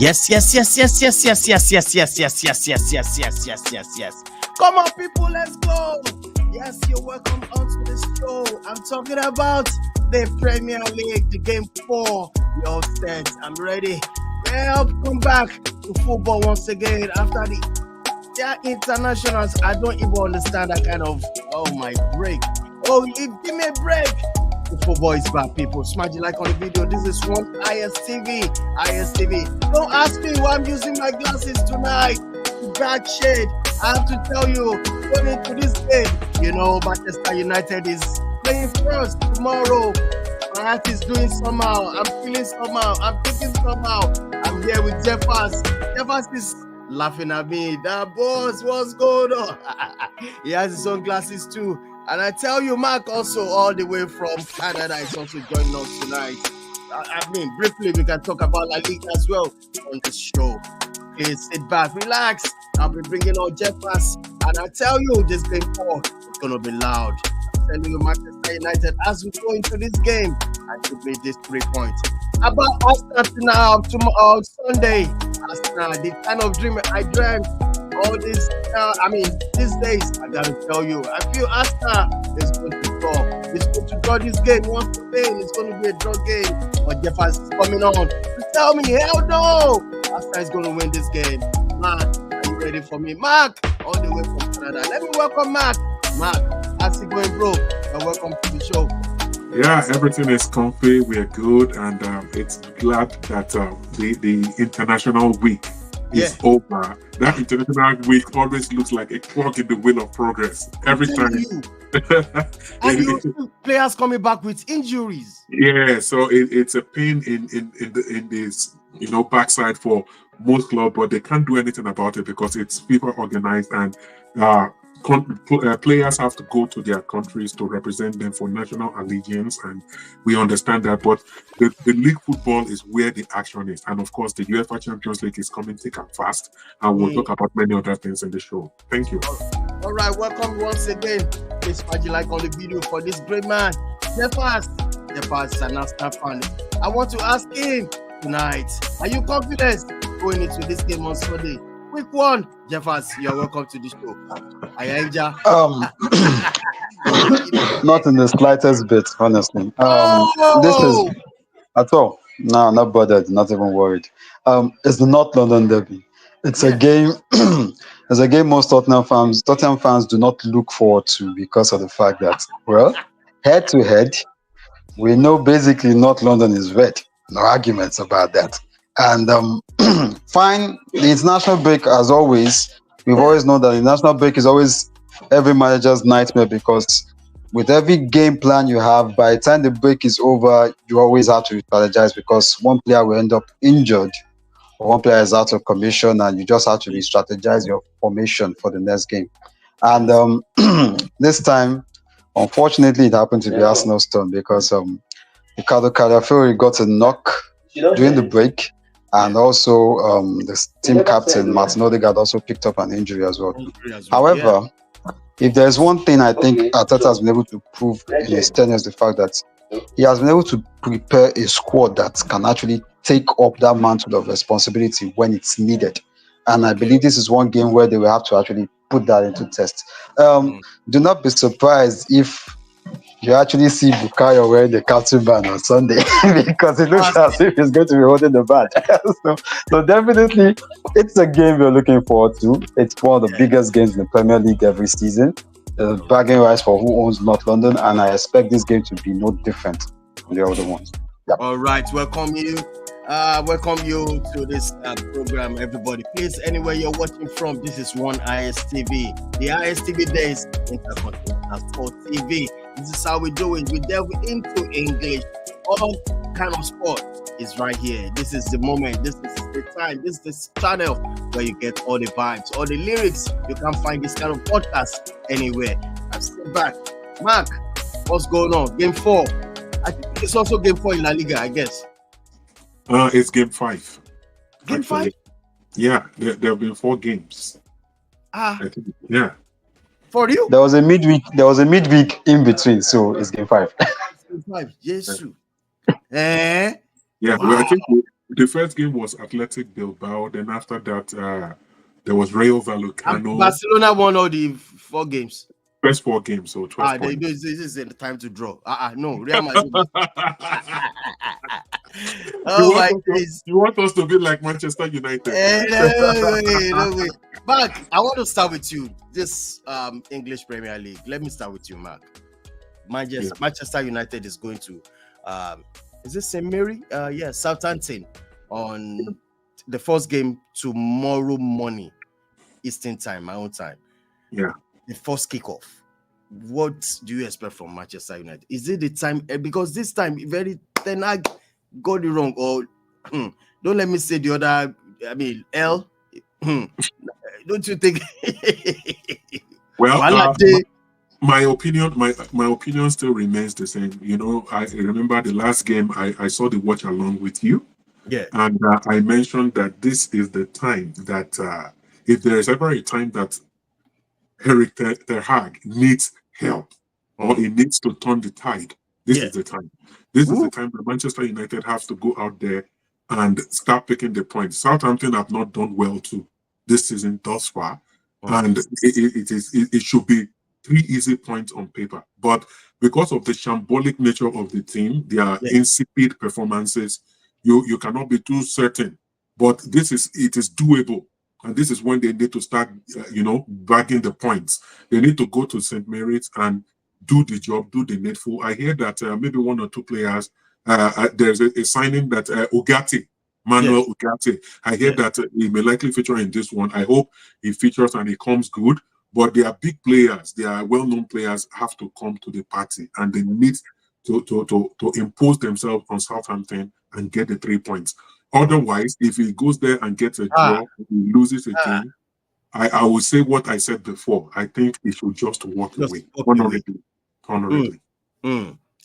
Yes, yes, yes, yes, yes, yes, yes, yes, yes, yes, yes, yes, yes, yes, yes, yes, yes. Come on, people, let's go. Yes, you're welcome onto the show. I'm talking about the Premier League, the game 4. You're set. I'm ready. Welcome back to football once again after the internationals. I don't even understand that kind of my break. Give me a break. The football is back, people. Smash the like on the video. This is one ISTV. Don't ask me why I'm using my glasses tonight. Dark shade. I have to tell you, going into this game, Manchester United is playing first tomorrow. My heart is doing somehow. I'm feeling somehow. I'm thinking somehow. I'm here with Jeffers. Jeffers is laughing at me. That boss, what's going on? He has his own glasses too. And I tell you, Mark also all the way from Canada is also joining us tonight. Briefly, we can talk about La Liga as well on this show. Please sit back, relax. I'll be bringing on Jeffers. And I tell you, this game 4 is going to be loud. I'm telling you, Manchester United, as we go into this game, I should make this 3 points. About Arsenal now, tomorrow, Sunday. Arsenal, the kind of dream I dreamt all this, these days, I gotta tell you, I feel Arsenal is going to draw. It's going to draw this game once again. It's going to be a draw game. But Jeffers is coming on to tell me, hell no! Arsenal is going to win this game. Mark, are you ready for me? Mark, all the way from Canada. Let me welcome Mark. Mark, how's it going, bro? And welcome to the show. Yeah, everything is comfy. We're good, and it's glad that the international week is over. That international week always looks like a clock in the wheel of progress every time. And you players coming back with injuries. Yeah, so it's a pain in this backside for most clubs, but they can't do anything about it because it's FIFA organized, and players have to go to their countries to represent them for national allegiance, and we understand that. But the league football is where the action is, and of course, the UEFA Champions League is coming thick and fast, and we'll talk about many other things in the show. Thank you. All right, welcome once again. Please smash the like on the video for this great man, Jeffers is an Arsenal fan. I want to ask him tonight: are you confident going into this game on Sunday? Quick one, Jeffers, you're welcome to the show. Not in the slightest bit, honestly. This is at all. No, not bothered, not even worried. It's the North London Derby. It's a game. It's a game most Tottenham fans do not look forward to because of the fact that, well, head to head, we know basically North London is red. No arguments about that. And fine, the international break, as always, we've always known that the international break is always every manager's nightmare because with every game plan you have, by the time the break is over, you always have to strategize because one player will end up injured or one player is out of commission and you just have to re-strategize your formation for the next game. And this time, unfortunately, it happened to be Arsenal's turn because Ricardo Calafiori got a knock during the break. And also, the team captain, Martin Odegaard, also picked up an injury as well. However, if there's one thing I think Arteta has been able to prove in his tenure is the fact that he has been able to prepare a squad that can actually take up that mantle of responsibility when it's needed. And I believe this is one game where they will have to actually put that into test. Do not be surprised if you actually see Bukayo wearing the captain band on Sunday because it looks as if he's going to be holding the badge. so definitely, it's a game we're looking forward to. It's one of the biggest games in the Premier League every season. There's bargain rights for who owns North London, and I expect this game to be no different from the other ones. Yep. All right, welcome you to this program, everybody. Please, anywhere you're watching from, this is one ISTV. The ISTV days, Intercontinental Sport TV. This is how we do it. We delve into English. All kind of sport is right here. This is the moment. This is the time. This is the channel where you get all the vibes, all the lyrics. You can find this kind of podcast anywhere. I'm still back. Mark, what's going on? Game 4. I think it's also game 4 in La Liga, I guess. It's game 5. Game 5? Yeah, there have been 4 games. Yeah. For you? There was a midweek in between, so it's game 5. Game 5, yes. Yeah, Wow. well, I think The first game was Athletic Bilbao. Then after that, there was Rayo Vallecano. Barcelona won all the 4 games. First 4 games, so 12 points. This is the time to draw. No, Real Madrid. My days. You want us to be like Manchester United? No way. Mark, I want to start with you. This English Premier League. Let me start with you, Mark. Manchester United is going to is it St. Mary? Southampton on the first game tomorrow morning, Eastern time, my own time. Yeah. The first kickoff. What do you expect from Manchester United? Is it the time? Because this time, Ten Hag got it wrong. Or don't let me say the other. I mean, L. Don't you think? Well, my opinion still remains the same. You know, I remember the last game I saw the watch along with you. Yeah. And I mentioned that this is the time that if there is ever a time that Eric Ten Hag needs help or he needs to turn the tide, this is the time. This is the time that Manchester United have to go out there and start picking the points. Southampton have not done well too this season thus far, and it should be 3 easy points on paper. But because of the shambolic nature of the team, their insipid performances, you cannot be too certain. But it is doable. And this is when they need to start, bagging the points. They need to go to St. Mary's and do the job, do the needful. I hear that maybe 1 or 2 players, there's a signing that Manuel Ugarte. I hear that he may likely feature in this one. I hope he features and he comes good. But they are big players. They are well-known players have to come to the party, and they need to impose themselves on Southampton and get the 3 points. Otherwise, if he goes there and gets a draw, he loses again. I will say what I said before. I think he should just walk away. Honorably.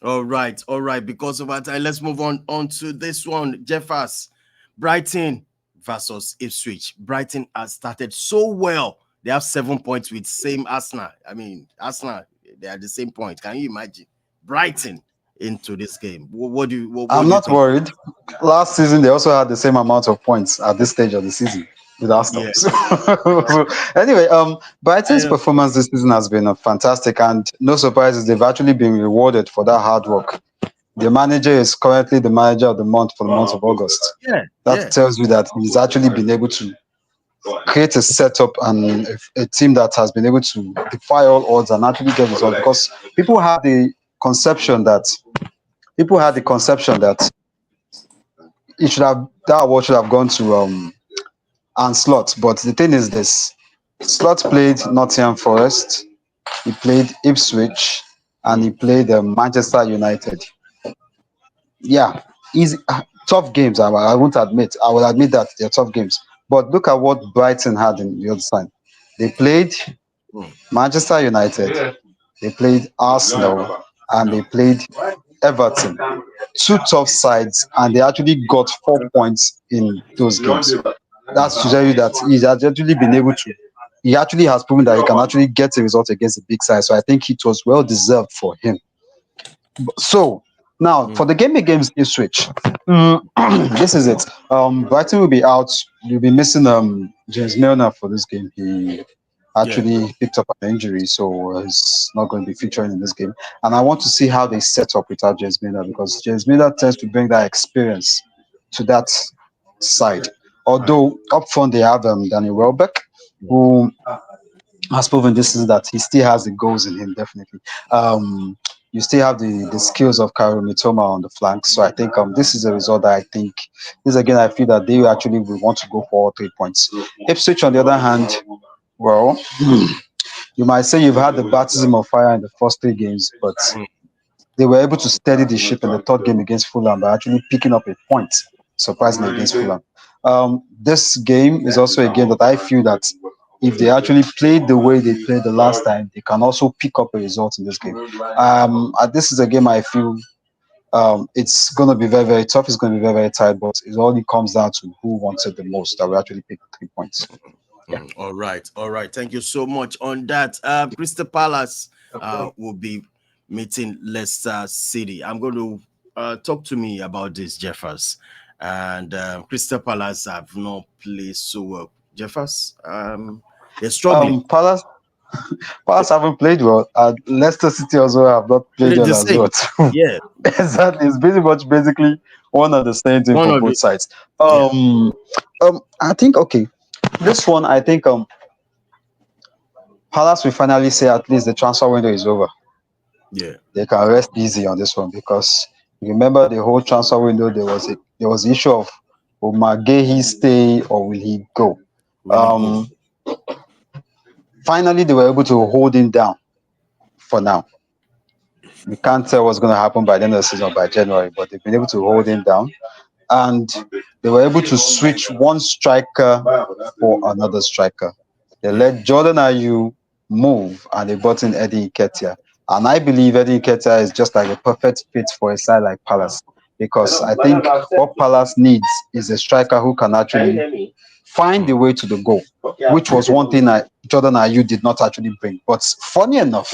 All right. Because of our time, let's move on to this one. Jeffers, Brighton versus Ipswich. Brighton has started so well. They have 7 points with same Arsenal. I mean, Arsenal, they are the same point. Can you imagine? Brighton into this game. I'm not worried. Last season, they also had the same amount of points at this stage of the season with Arsenal. Yeah. So, anyway, Brighton's performance this season has been fantastic, and no surprises, they've actually been rewarded for that hard work. The manager is currently the manager of the month for the month of August. That tells you that he's actually been able to create a setup and a team that has been able to defy all odds and actually get results, because people had the conception that that award should have gone to Slot. But the thing is this: Slot played Nottingham Forest, he played Ipswich, and he played Manchester United. Yeah, easy, tough games. I won't admit. I will admit that they're tough games. But look at what Brighton had in the other side. They played Manchester United, they played Arsenal, and they played Everton. 2 tough sides, and they actually got 4 points in those games. That's to tell you that he's actually been able to. He actually has proven that he can actually get a result against the big side. So I think it was well deserved for him. So now for the game against Ipswich, this is it. Brighton will be out. You'll be missing James Milner for this game. He actually picked up an injury, so he's not going to be featuring in this game. And I want to see how they set up without James Milner, because James Milner tends to bring that experience to that side. Although up front they have Danny Welbeck, who has proven this is that he still has the goals in him, definitely. You still have the skills of Kairo Mitoma on the flank. So I think this is a result that I think this again. I feel that they actually will want to go for all 3 points. Ipswich, on the other hand, well, you might say you've had the baptism of fire in the first 3 games, but they were able to steady the ship in the 3rd game against Fulham by actually picking up a point, surprisingly, against Fulham. This game is also a game that I feel that if they actually played the way they played the last time, they can also pick up a result in this game. This is a game I feel it's going to be very, very tough. It's going to be very, very tight, but it only comes down to who wants it the most that will actually pick 3 points. Yeah. All right. Thank you so much on that. Crystal Palace will be meeting Leicester City. I'm going to talk to me about this, Jeffers. and Crystal Palace have not played so well. Jeffers, they're struggling. Palace haven't played well. Leicester City also have not played Played the well as same. well. Too. Yeah, Exactly. It's basically one of the same thing one for of both it. sides. Yeah, I think okay. This one, I think Palace will finally say at least the transfer window is over. yeah. They can rest easy on this one because remember the whole transfer window there was the issue of will Maguire stay or will he go? Will he go? Um, Finally they were able to hold him down for now. We can't tell what's going to happen by the end of the season or by January, but they've been able to hold him down, and they were able to switch one striker for another striker. They Yeah. let Jordan Ayew move, and they brought in Eddie Nketiah. And I believe Eddie Nketiah is just like a perfect fit for a side like Palace, because I think what Palace needs is a striker who can actually find the Mm. way to the goal, which was one thing Jordan Ayew did not actually bring. But funny enough,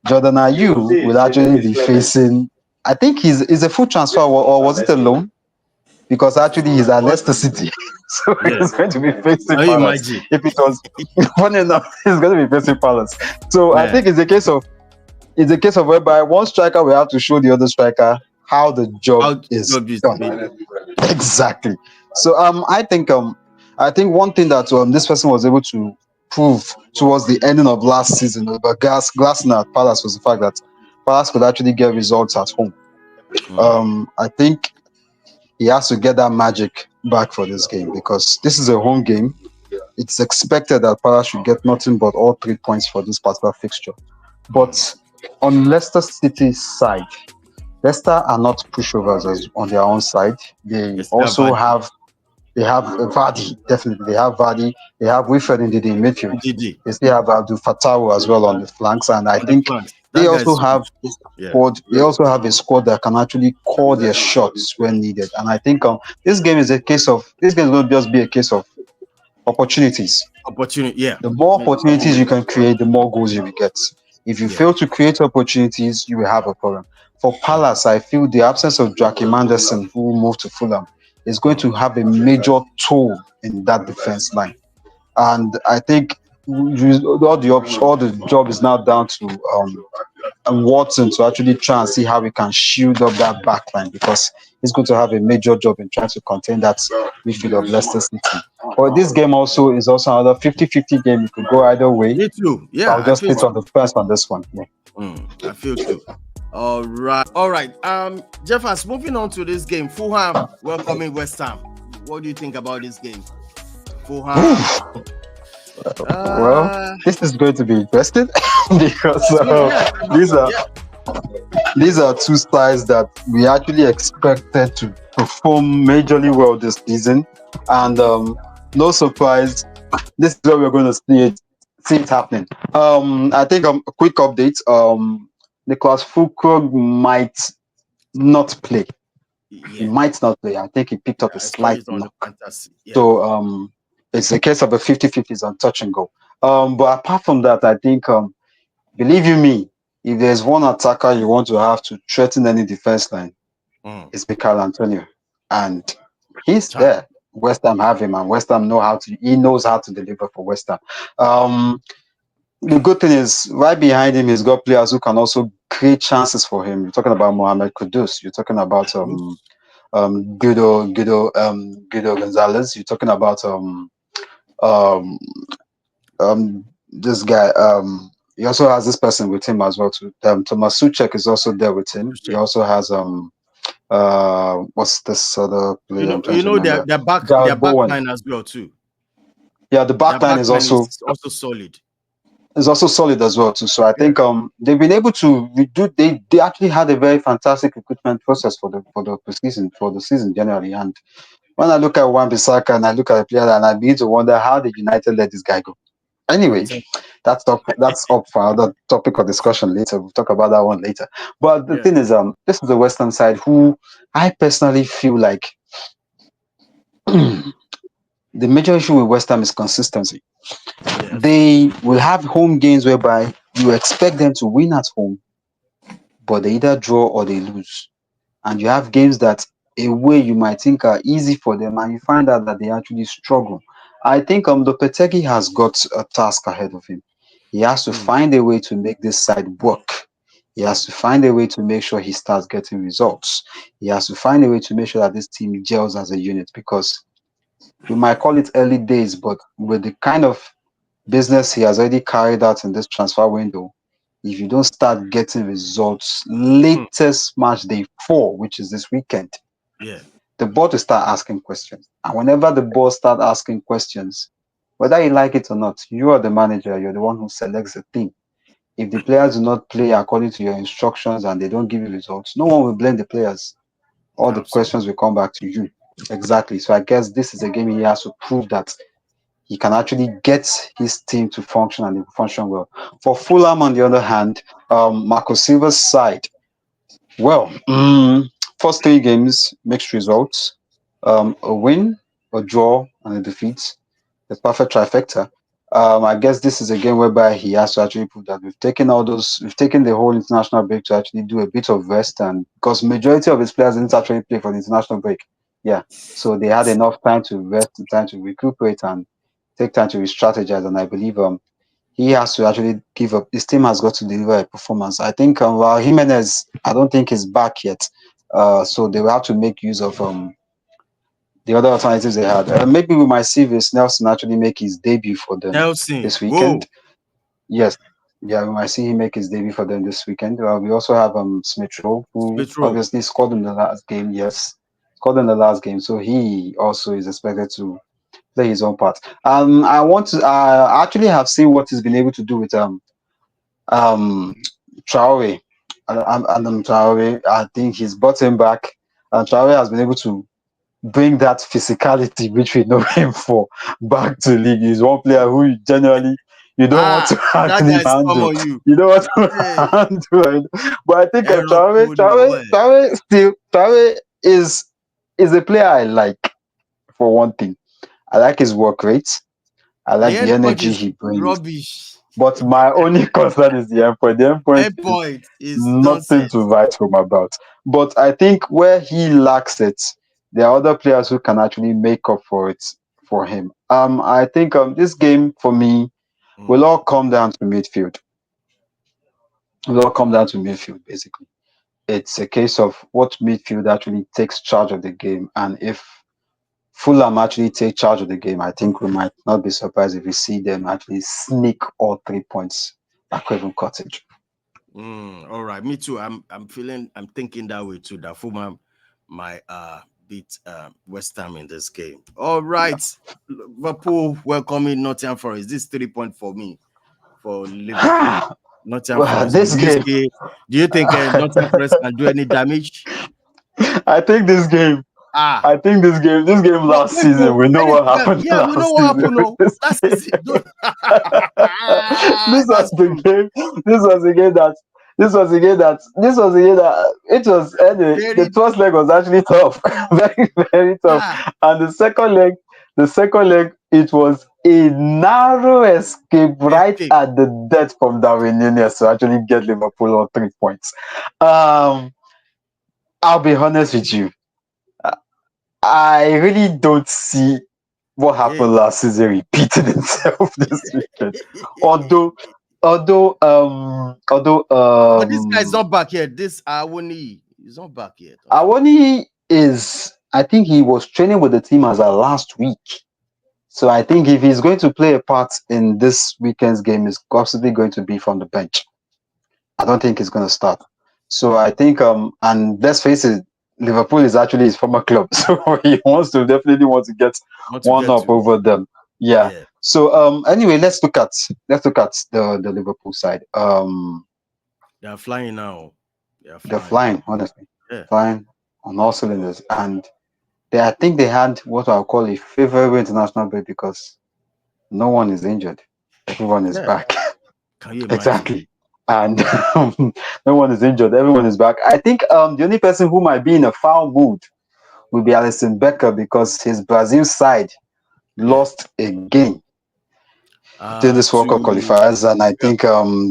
Jordan Ayew will actually be facing. I think he's a full transfer, or was it a loan? Because actually he's at Leicester City, so Yeah. he's going to be facing Can you Palace. imagine? If it was funny enough, he's going to be facing Palace. So I Yeah. think it's a case of whereby one striker will have to show the other striker how the job How the is job is done. made. Exactly. So I think one thing that this person was able to prove towards the ending of last season about Glassner at Palace was the fact that Palace could actually get results at home. Mm. I think he has to get that magic back for this game because this is a home game. It's expected that Palace should get nothing but all 3 points for this particular fixture. Mm. But on Leicester City's side, Leicester are not pushovers on their own side. They Yes, that also value. have Vardy, definitely. They have Vardy. They have Wilfred Ndidi in midfield. DD They still have Abdul Fattah as well on the flanks, and I on the think flanks. they That guy also is good. have Yeah. squad. They also have a squad that can actually call their shots when needed. And I think this game is going to just be a case of opportunities. Opportunity. Yeah. The more Mm. opportunities you can create, the more goals you will get. If you Yeah. fail to create opportunities, you will have a problem. For Mm. Palace, I feel the absence of Jackie Manderson, who moved to Fulham, is going Mm. to have a major toll in that defense line. And I think all the job is now down to Watson to actually try and see how we can shield up that back line because he's going to have a major job in trying to contain that midfield of Leicester City. But this game also is also another 50-50 game. It could go either way. Me too. So Yeah, I'll I just feel sit so. on the fence on this one. Yeah. I feel too. All right. All right. Jeffers, moving on to this game. Fulham welcoming West Ham. What do you think about this game? Fulham. Well, Uh, this is going to be interesting because yeah, these are yeah, these are two sides that we actually expected to perform majorly well this season, and no surprise, this is where we're going to see it happening. I think a quick update. Nicholas Fulkrug might not play. He yeah. might not play. I think he picked up a I saw slight it on the knock. fantasy. Yeah. So it's a case of a 50-50 on touch and go. But apart from that, I think believe you me, if there's one attacker you want to have to threaten any defense line, Mm. it's Michael Antonio. And he's Chai. there. West Ham have him, and West Ham he knows how to deliver for West Ham. The good thing is, right behind him, he's got players who can also create chances for him. You're talking about Mohamed Kudus. You're talking about Guido Gonzalez. You're talking about um, this guy. He also has this person with him as well too. Thomas Suchek is also there with him. He Check. also has what's this other player I'm trying You to know remember? their Jared back Bowen. line as well too. Yeah, the Their back line back line is also solid. is also solid as well too. So I Yeah. think they've been able to redo. They actually had a very fantastic recruitment process for the season generally. And when I look at Wan Bissaka and I look at the player and I begin to wonder how did United let this guy go. I'm Anyway, telling. that's up for another topic of discussion later. We'll talk about that one later. But the Yeah. thing is, this is the Western side who I personally feel like the major issue with West Ham is consistency. Yes. They will have home games whereby you expect them to win at home, but they either draw or they lose. And you have games that away you might think are easy for them, and you find out that they actually struggle. I think Lopetegui has got a task ahead of him. He has to Mm, find a way to make this side work. He yeah. has to find a way to make sure he starts getting results. He has to find a way to make sure that this team gels as a unit, because we might call it early days, but with the kind of business he has already carried out in this transfer window, if you don't start getting results Mm, latest match day 4, which is this weekend, yeah. the board will start asking questions. And whenever the board start asking questions, whether you like it or not, you are the manager, you're the one who selects the team. If the players do not play according to your instructions and they don't give you results, no one will blame the players. All the Absolutely. questions will come back to you. Exactly. So I guess this is a game he has to prove that he can actually get his team to function, and they function well. For Fulham, on the other hand, Marco Silva's side, well, first 3 games, mixed results, a win, a draw, and a defeat. The perfect trifecta. I guess this is a game whereby he has to actually prove that we've taken the whole international break to actually do a bit of rest, and because majority of his players didn't actually play for the international break. Yeah. So they had enough time to rest, time to recuperate, and take time to re-strategize. And I believe he has to actually give up. His team has got to deliver a performance. I think while Jimenez, I don't think is back yet. So they will have to make use of the other alternatives they had. Maybe we might see Vince Nelson actually make his debut for them Nelson. this Whoa. weekend. Yes, yeah, we might see him make his debut for them this weekend. We also have Smith Rowe, who Smith Rowe. obviously scored in the last game. Yes, scored in the last game, so he also is expected to play his own part. I want to. I actually have seen what he's been able to do with um Traore. Adam Traore. I think he's brought him back, and Traore has been able to bring that physicality which we know him for back to league. He's one player who you generally you don't want Ah, to that actually guy spam handle. on you. You don't want Hey, to handle it. But I think error code nowhere. Traore is a player I like for one thing. I like his work rate. I The like the end point energy is he brings. rubbish. But my only concern is the endpoint. The endpoint End is point is nothing to nonsense. write home about. But I think where he lacks it, there are other players who can actually make up for it for him. I think this game for me will Mm, all come down to midfield. Will all come down to midfield basically. It's a case of what midfield actually takes charge of the game, and if Fulham actually take charge of the game, I think we might not be surprised if we see them actually sneak all 3 points at Craven Cottage. all right, me too. I'm thinking that way too. That Fulham might beat West Ham in this game. All right, Liverpool welcoming Nottingham Forest. This 3 point for me for Liverpool. Nottingham Well, Forest. this game, Do you think Nottingham Forest can do any damage? I think this game, Ah, this game no, last wait, season, no, we know any, what yeah, happened yeah, we know last what season happened. with No, this that's game. easy. Don't, this was that's the true. game. This was the game that it was anyway. The Very first leg was actually tough, very very tough, ah, and the second leg, it was a narrow escape right escape. at the death from Darwin Núñez to actually get Liverpool on 3 points. Um, I'll be honest with you. I really don't see what Hey. happened last season repeating itself this weekend. Although, although But this guy is not back yet. This Awoni is not back yet. Awoni is, I think he was training with the team as a last week. So I think if he's going to play a part in this weekend's game, is possibly going to be from the bench. I don't think he's going to start. So I think, and let's face it, Liverpool is actually his former club, so he definitely wants to get Want to one get up to? over them. Yeah. Yeah, So anyway, let's look at the Liverpool side. they are flying now. They are They're flying. flying, honestly, Yeah, flying on all cylinders, and I think they had what I'll call a favorable international break because no one is injured, everyone is yeah. back. Can you imagine? Exactly. And no one is injured. Everyone is back. I think the only person who might be in a foul mood will be Alison Becker because his Brazil side Yeah. lost again. to this World Cup qualifiers, and I think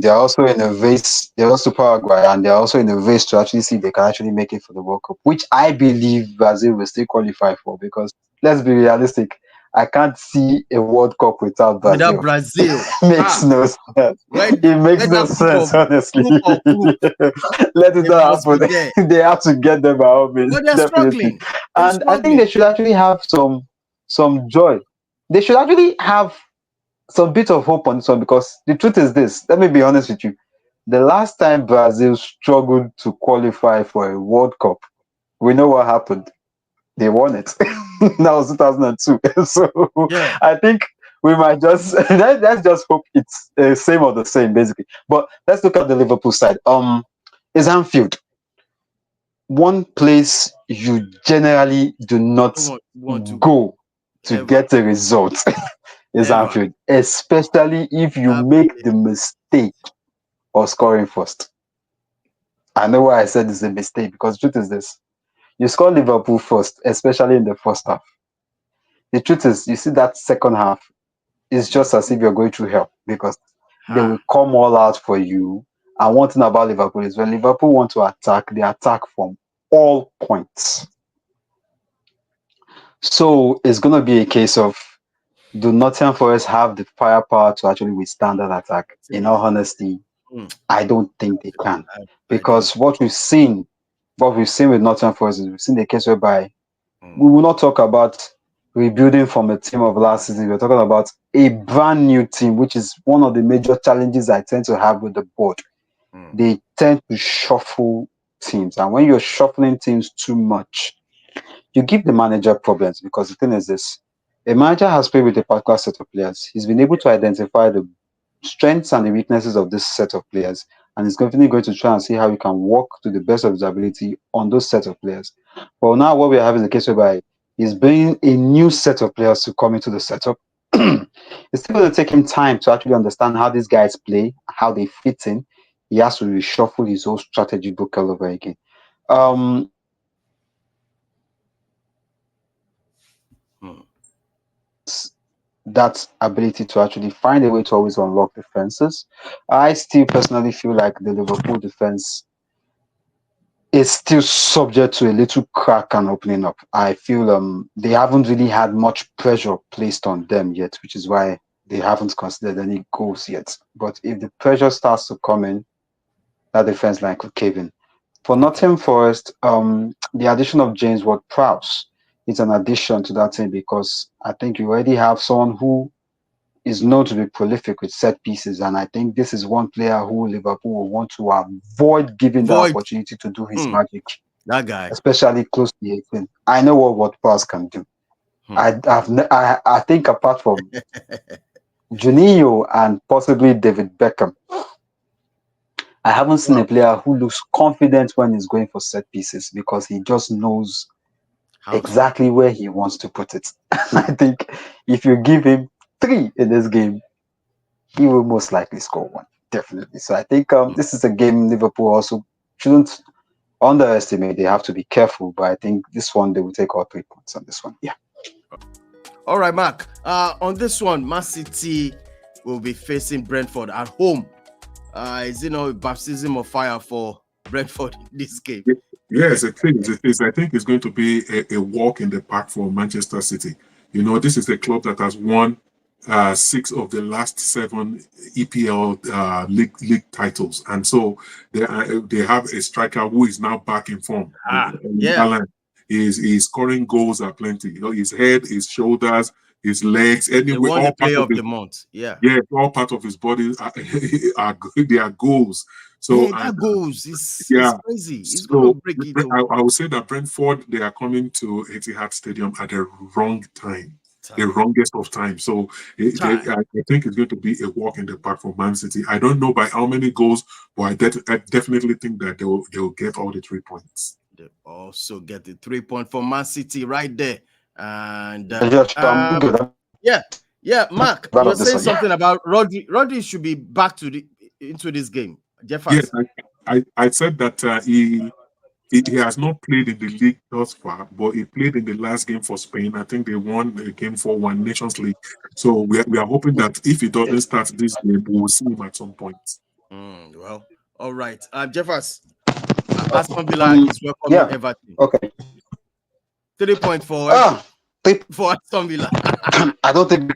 they're also in a race. They're also Paraguay, and they're also in a race to actually see if they can actually make it for the World Cup, which I believe Brazil will still qualify for. Because let's be realistic, I can't see a World Cup without Without Brazil. Brazil. Makes no sense. It makes no Whether sense, honestly. group, Let it they not must be happen. there. They have to get them by all means, But they're definitely. struggling. They're And I think they struggling. should actually have some joy. They should actually have some bit of hope on this one, because the truth is this. Let me be honest with you. The last time Brazil struggled to qualify for a World Cup, we know what happened. They won it. That was 2002. So Yeah. I think we might just let's just hope it's same or the same, basically. But let's look at the Liverpool side. Is Anfield one place you generally do not Don't want to go to ever, get a result? Is ever. Anfield, especially if you That make the place. mistake of scoring first. I know why I said it's a mistake, because the truth is this: you score Liverpool first, especially in the first half. The truth is, you see that second half, it's just as if you're going through hell, because they will Ha. come all out for you. And one thing about Liverpool is, when Liverpool want to attack, they attack from all points. So it's going to be a case of, do Nottingham Forest have the firepower to actually withstand that attack? In all honesty, Mm, I don't think they can, I don't. because what we've seen with Nottingham Forest is, we've seen a case whereby we Mm, will not talk about rebuilding from a team of last season. We're talking about a brand new team, which is one of the major challenges I tend to have with the board. mm. They tend to shuffle teams, and when you're shuffling teams too much, you give the manager problems, because the thing is this: a manager has played with a particular set of players. He's been able to identify the strengths and the weaknesses of this set of players, and he's definitely going to try and see how he can work to the best of his ability on those set of players. But now what we have is a case whereby he's bringing a new set of players to come into the setup. It's still going to take him time to actually understand how these guys play, how they fit in. He has to reshuffle his whole strategy book all over again. If Mm. that ability to actually find a way to always unlock defenses, I still personally feel like the Liverpool defense is still subject to a little crack and opening up. I feel they haven't really had much pressure placed on them yet, which is why they haven't considered any goals yet. But if the pressure starts to come in, that defense line could cave in. For Okay. Nottingham Forest, the addition of James Ward-Prowse is an addition to that team, because I think you already have someone who is known to be prolific with set pieces, and I think this is one player who Liverpool will want to avoid giving the Void. opportunity to do his Mm, magic, that guy. especially close to 18. I know what Pass can do. Hmm. I think apart from Juninho and possibly David Beckham, I haven't seen a Wow. player who looks confident when he's going for set pieces, because he just knows How to do. exactly where he wants to put it. I think if you give him three in this game, he will most likely score one, definitely. So I think this is a game Liverpool also shouldn't underestimate. They have to be careful, but I think this one they will take all 3 points on this one. Yeah. All right, Mark. On this one, Man City will be facing Brentford at home. Is it not a baptism of fire for Brentford in this game? Yes, it is. It is. I think it's going to be a walk in the park for Manchester City. You know, this is a club that has won 6 of the last 7 EPL league titles, and so they have a striker who is now back in form. Yeah. Alan is scoring goals at plenty. You know, his head, his shoulders, his legs, They anyway, won the all part player of of his the month. Yeah. yeah, all part of his body are they are goals. So Hey, that goes. It's yeah. crazy. It's gonna So break it though. I would say that Brentford, they are coming to Etihad Stadium at the wrong time, the Time. wrongest of time. So I think it's going to be a walk in the park for Man City. I don't know by how many goals, but I definitely think that they will get all the 3 points. They also get the 3 point for Man City right there. And Yeah, sure, I'm good. yeah, Mark, Right you're of this saying one. Yeah. something about Rodri. Rodri should be back into this game. Yes, Jeffers. I said that He has not played in the league thus far, but he played in the last game for Spain. I think they won the game for one Nations League. So we are hoping that if he doesn't start this game, we will see him at some point. Well, all right. Jeffers, Aston Villa Um, is welcoming yeah. Everton. Okay. 3 point Ah, three, for Aston Villa. I don't think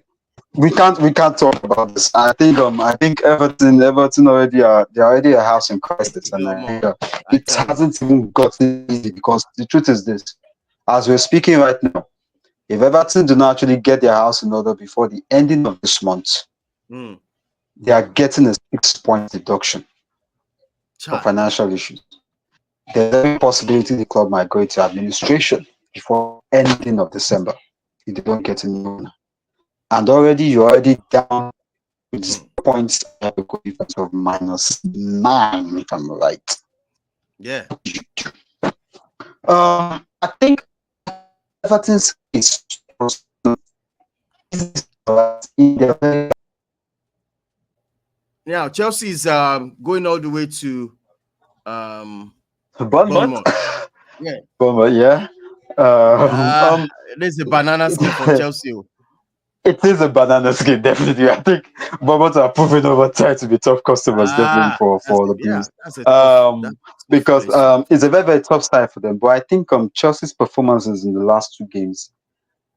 we can't talk about this. I think Everton already they're already a house in crisis, and I Come think on, I it tell you. hasn't even gotten easy because the truth is this: as we're speaking right now, if Everton do not actually get their house in order before the ending of this month, Mm, they are getting a 6 point deduction for Chai. financial issues. There's every possibility the club might go into administration before ending of December if they don't get a new owner. And already you're already down with Mm, 0 points. You have a goal difference of -9, if I'm right. yeah. I think Everton's is in their Now Chelsea is going all the way to um Bournemouth. Bournemouth. Yeah. Bournemouth, yeah. Um, Ah, um, there's a banana skin for Chelsea. it is a banana skin, definitely. I think Bournemouth are proving over time to be tough customers, definitely for the Blues. That's a Um, tough because place to be it's fair. a very, very tough side for them. But I think Chelsea's performances in the last two games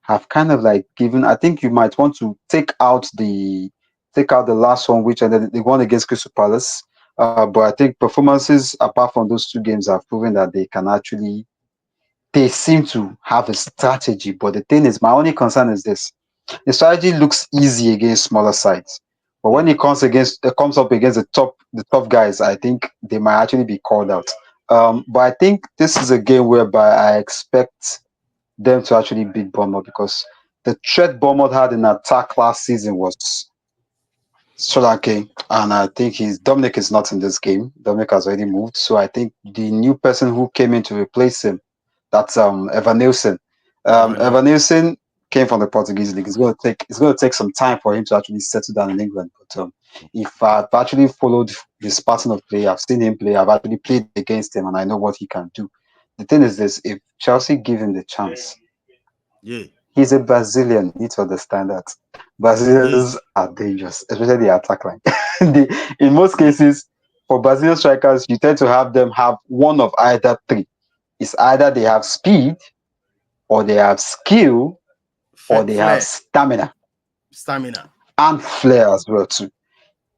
have kind of like given. I think you might want to take out the last one, which and then they won against Crystal Palace. But I think performances apart from those two games have proven that they seem to have a strategy. But the thing is, my only concern is this: the strategy looks easy against smaller sides, but when Mm, it comes up against the top guys, I think they might actually be called out. But I think this is a game whereby I expect them to actually beat Bournemouth because the threat Bournemouth had in attack last season was Solanke, and I think he's Dominic is not in this game. Dominic has already moved, so I think the new person who came in to replace him, that's Evan Nielsen. Never knew. Evan Nielsen came from the Portuguese league. It's going to take some time for him to actually settle down in England. But if I've actually followed his pattern of play, I've seen him play. I've actually played against him, and I know what he can do. The thing is this: if Chelsea give him the chance, Yeah. he's a Brazilian. You need to understand that. Yeah. Brazilians are dangerous, especially the attack line. In most Yeah. cases, for Brazilian strikers, you tend to have them have one of either three. It's either they have speed, or they have skill, or they have Flair, stamina stamina. and flair as well too.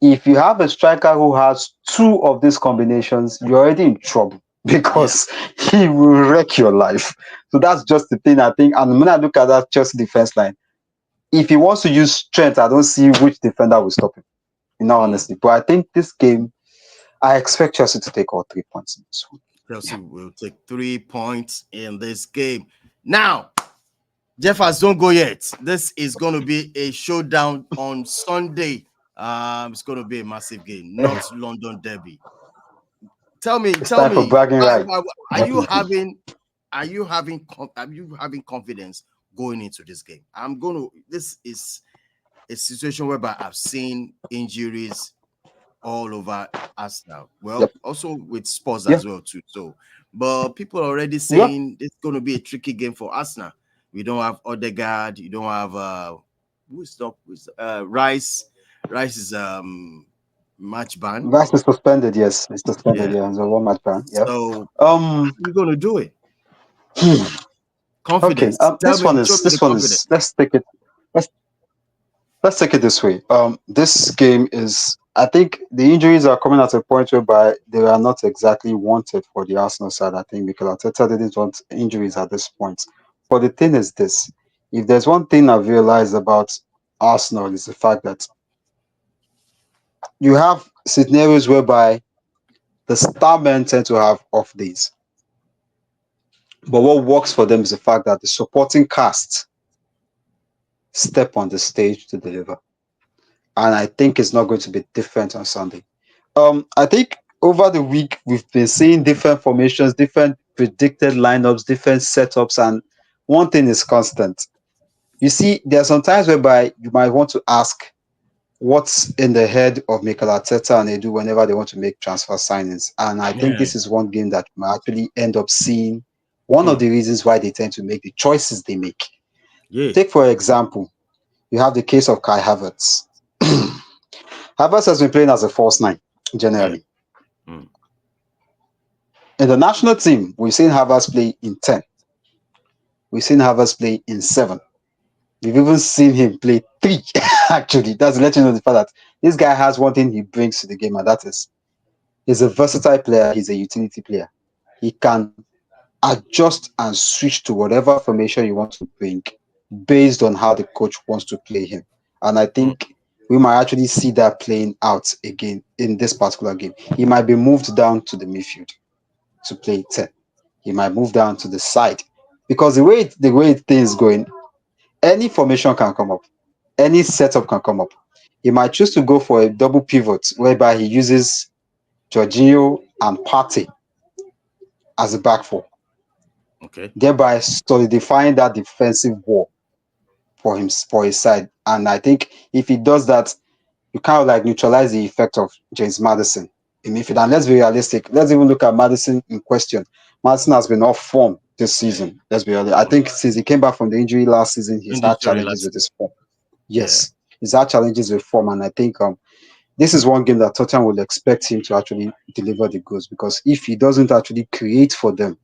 If you have a striker who has two of these combinations, you're already in trouble Yeah. because he will wreck your life. So that's just the thing I think. And when I look at that Chelsea defense line, if he wants to use strength, I don't see which defender will stop him, in all Mm. honesty. But I think this game, I expect Chelsea to take all 3 points in this one. Chelsea will take 3 points in this game. Now, Jeffers, don't go yet. This is going to be a showdown on Sunday. It's going to be a massive game, not London Derby. Tell me, It's time for bragging rights. are you Definitely. having, are you having confidence going into this game? This is a situation whereby I've seen injuries all over Arsenal. Well, Yep. also with Spurs Yeah. as well too. So, but people are already Yeah. saying it's going to be a tricky game for Arsenal. We don't have Odegaard. You don't have Rice. Rice is match ban. Rice is suspended. Yes, it's suspended. Yeah. Yeah, it's a 1 match ban. Yep. So Um. how are you going to do it? Okay. Confidence. This one Show is. me the This one confidence. is. Let's take it. Let's let's take it this way. This game is. I think the injuries are coming at a point whereby they are not exactly wanted for the Arsenal side. I think because Arteta didn't want injuries at this point. But the thing is this: if there's one thing I've realized about Arsenal is the fact that you have scenarios whereby the star men tend to have off days. But what works for them is the fact that the supporting cast step on the stage to deliver. And I think it's not going to be different on Sunday. I think over the week we've been seeing different formations, different predicted lineups, different setups, and one thing is constant. You see, there are some times whereby you might want to ask, what's in the head of Mikel Arteta and Edu whenever they want to make transfer signings. And I think Yeah. this is one game that might actually end up seeing one of Hmm. the reasons why they tend to make the choices they make. Yeah. Take, for example, you have the case of Kai Havertz. Havertz has been playing as a false nine, Yeah. generally. Hmm. In the national team, we've seen Havertz play in 10. We've seen Havertz play in 7. We've even seen him play 3, actually. That's letting you know the fact that this guy has one thing he brings to the game, and that is he's a versatile player, he's a utility player. He can adjust and switch to whatever formation you want to bring based on how the coach wants to play him. And I Hmm. think we might actually see that playing out again in this particular game. He might be moved down to the midfield to play 10. He might move down to the side because the way things going, any formation can come up, any setup can come up. He might choose to go for a double pivot whereby he uses Jorginho and Partey as a back four, Okay. thereby solidifying that defensive wall for his side. And I think if he does that, you kind of like neutralize the effect of James Madison in midfield. And let's be realistic. Let's even look at Madison in question. Madison has been off form this season. Let's be realistic. I Hmm. think since he came back from the injury last season, he's had Injury challenges last with his season. form. Yeah. Yes, he's had challenges with form, and I think this is one game that Tottenham will expect him to actually deliver the goals because if he doesn't actually create for them,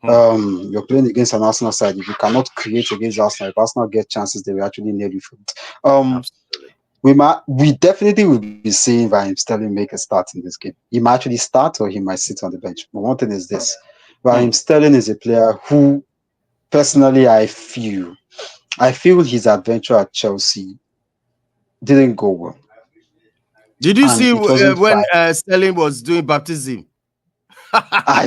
Hmm. you're playing against an Arsenal side. If you cannot create against Arsenal, if Arsenal get chances, they will actually nail you for it. Absolutely. We definitely will be seeing Raheem Sterling make a start in this game. He might actually start or he might sit on the bench. But one thing is this: Hmm. Raheem Sterling is a player who, personally, I feel his adventure at Chelsea didn't go well, Did you and see it wasn't when fine. Sterling was doing baptism? I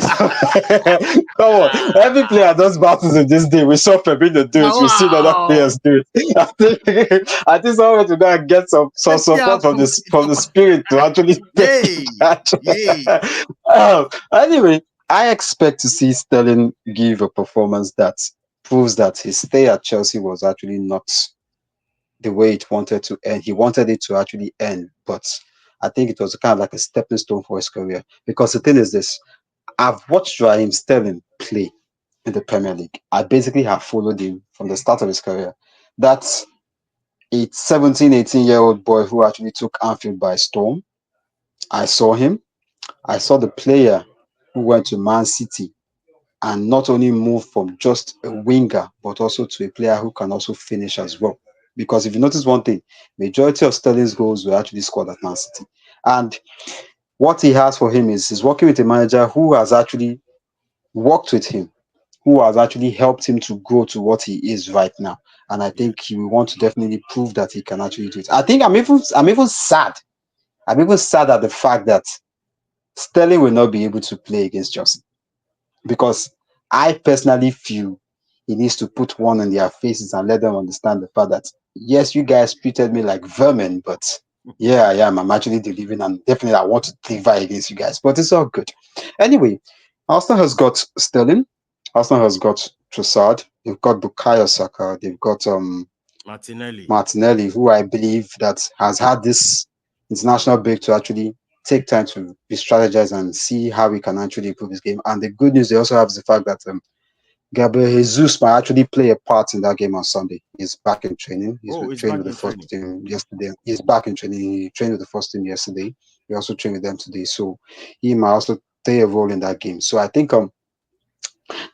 come on, every player does baptism this day. We saw Fabinho do it. We see other Wow. players do it. I think someone to go and get some Let's see how support from the spirit to actually take Yay. that. Yay. Anyway, I expect to see Sterling give a performance that proves that his stay at Chelsea was actually not the way it wanted to end. He wanted it to actually end, but I think it was kind of like a stepping stone for his career. Because the thing is this: I've watched Raheem Sterling play in the Premier League. I basically have followed him from the start of his career. That's a 17, 18-year-old boy who actually took Anfield by storm. I saw him. I saw the player who went to Man City and not only moved from just a winger, but also to a player who can also finish as well. Because if you notice one thing, majority of Sterling's goals were actually scored at Man City. And what he has for him is he's working with a manager who has actually worked with him, who has actually helped him to grow to what he is right now. And I Yeah. think he will want to definitely prove that he can actually do it. I think I'm even sad. I'm even sad at the fact that Sterling will not be able to play against Chelsea because I personally feel he needs to put one in their faces and let them understand the fact that yes, you guys treated me like vermin, but yeah, I am. I'm actually delivering, and definitely I want to deliver against you guys. But it's all good. Anyway, Arsenal has got Sterling. Arsenal has got Trossard. They've got Bukayo Saka. They've got Martinelli. Martinelli, who I believe that has had this international break to actually take time to re-strategize and see how we can actually improve his game. And the good news they also have is the fact that Gabriel Jesus might actually play a part in that game on Sunday. He's back in training. He's Oh, been he's trained back with the in first training. team yesterday. He's back in training. He trained with the first team yesterday. He also trained with them today. So he might also play a role in that game. So I think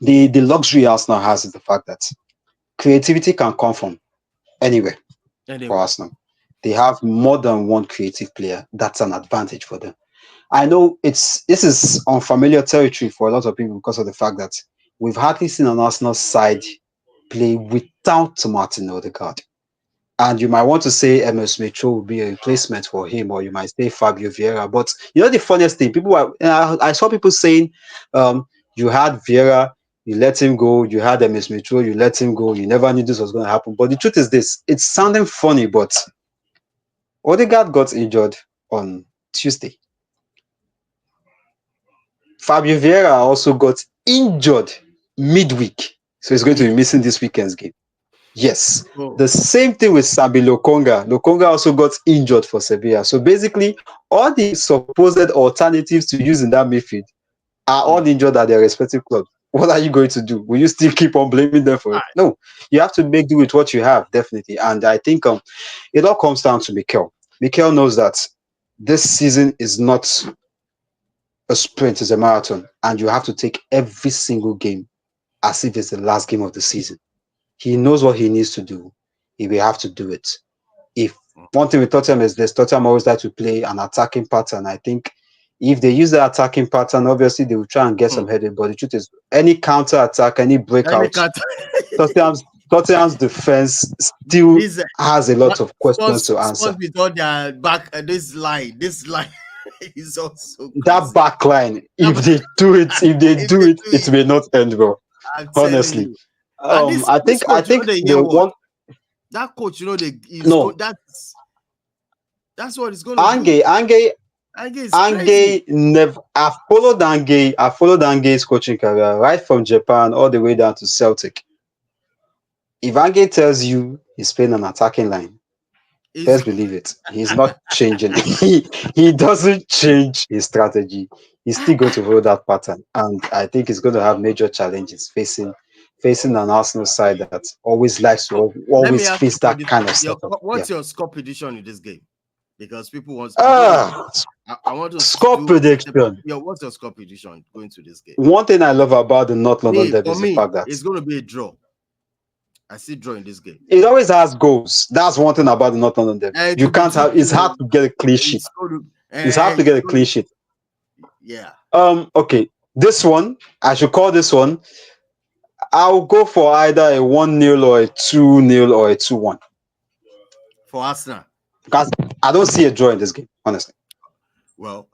the luxury Arsenal has is the fact that creativity can come from anywhere for Anyway. Arsenal. They have more than one creative player. That's an advantage for them. I know this is unfamiliar territory for a lot of people because of the fact that we've hardly seen an Arsenal side play without Martin Odegaard. And you might want to say MS Mitchell will be a replacement for him, or you might say Fabio Vieira. But you know the funniest thing, I saw people saying, you had Vieira, you let him go, you had MS Mitchell, you let him go, you never knew this was going to happen. But the truth is this: it's sounding funny, but Odegaard got injured on Tuesday. Fabio Vieira also got injured midweek, so he's going to be Mid. missing this weekend's game. Yes. Oh, The same thing with Sabi Lokonga. Lokonga also got injured for Sevilla. So basically, all the supposed alternatives to use in that midfield are all injured at their respective clubs. What are you going to do? Will you still keep on blaming them for it? No. You have to make do with what you have, definitely. And I think it all comes down to Mikel. Mikel knows that this season is not a sprint, it's a marathon. And you have to take every single game as if it's the last game of the season. He knows what he needs to do. He will have to do it. If one thing with Tottenham is this, Tottenham always like to play an attacking pattern. I think if they use the attacking pattern, obviously they will try and get some headed. But the truth is, any counter attack, any breakout, Tottenham's, Tottenham's defense still this has a lot of questions to Spurs answer. with all their back. This line is also That crazy. back line, if they do it, If they do it it, may not end well. I'm telling Honestly, you. And this I coach, think they hear the what one that coach, is no that's what it's gonna do. Ange And it's crazy. Ange never. I followed Ange's coaching career right from Japan all the way down to Celtic. If Ange tells you he's playing an attacking line, It's best believe it. He's not changing. He doesn't change his strategy. He's still going to follow that pattern, and I think he's going to have major challenges facing an Arsenal side that always likes to so let me always ask face you for that this. kind of setup. Yeah. What's your score prediction in this game? Because people want Ah, I want to score do prediction. what's your score prediction going to this game? One thing I love about the North London derby For is the me, fact that it's going to be a draw. I see draw in this game. it always has goals. That's one thing about the North London derby. It You will be can't have. It's 2-2. hard to get a clean sheet. It's going to, It's hard to get a clean sheet. yeah. Okay. This one, I should call this one. I'll go for either a 1-0 or a 2-0 or a 2-1. For Arsenal. Because I don't see a draw in this game, honestly. Well,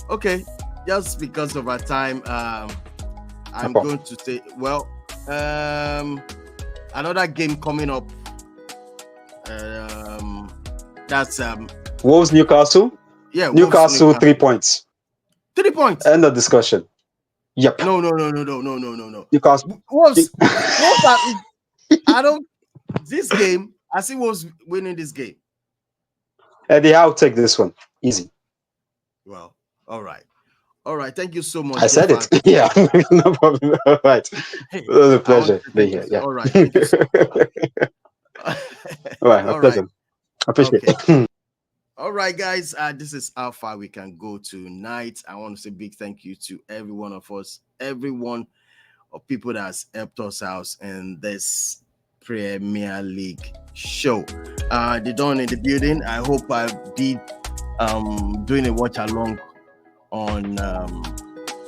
okay. Just because of our time, I'm going to say, well, another game coming up. That's Wolves Newcastle. Yeah, Newcastle 3 points. 3 points. End of discussion. Yep. No. Newcastle. Wolves I don't. This game, I see Wolves winning this game. Eddie, I'll take this one. Easy. Well, all right. Thank you so much. I said it. Yeah, no problem. All right. It was a pleasure being here. Yeah. All right. Thank you so much. All right. A pleasure. I appreciate it. All right, guys. This is how far we can go tonight. I want to say big thank you to every one of us, everyone of people that has helped us out in this Premier League show. The Dawn in the building. I hope I'll be doing a watch along on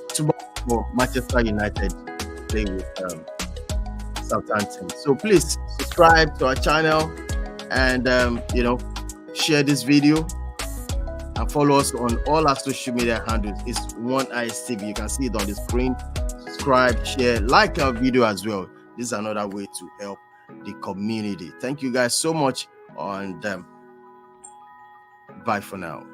tomorrow for Manchester United play with Southampton. So please subscribe to our channel and share this video and follow us on all our social media handles. It's One Eyes TV. You can see it on the screen. Subscribe, share, like our video as well. This is another way to help the community. Thank you guys so much, and bye for now.